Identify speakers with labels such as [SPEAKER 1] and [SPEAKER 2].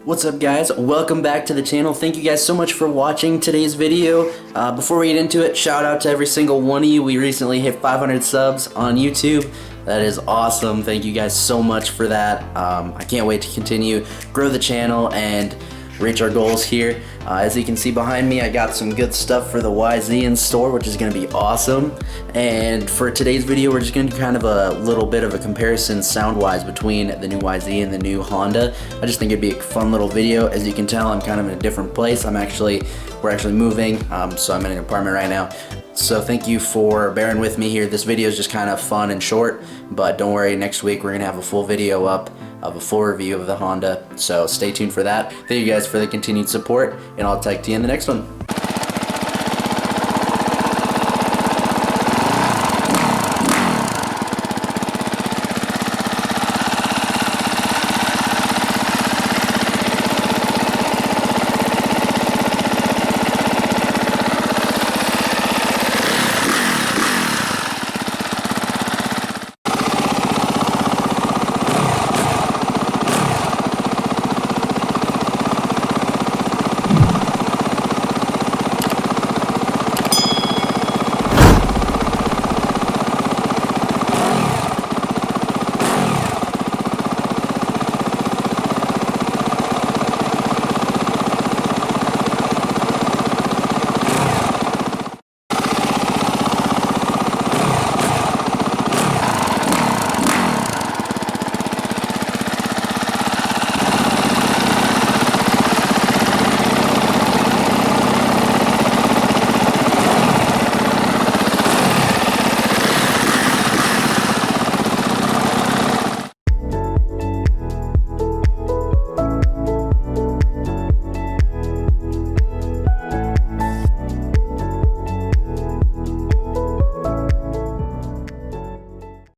[SPEAKER 1] What's up guys, welcome back to the channel. Thank you guys so much for watching today's video. Before we get into it, shout out to every single one of you. We recently hit 500 subs on YouTube. That is awesome. Thank you guys so much for that. I can't wait to continue, grow the channel, and reach our goals here. As you can see behind me, I got some good stuff for the YZ in store, which is going to be awesome. And for today's video, we're just going to do kind of a little bit of a comparison sound-wise between the new YZ and the new Honda. I just think it'd be a fun little video. As you can tell, I'm kind of in a different place. We're actually moving, so I'm in an apartment right now. So thank you for bearing with me here. This video is just kind of fun and short, but don't worry, next week we're gonna have a full video up of a full review of the Honda, so stay tuned for that. Thank you guys for the continued support, and I'll talk to you in the next one.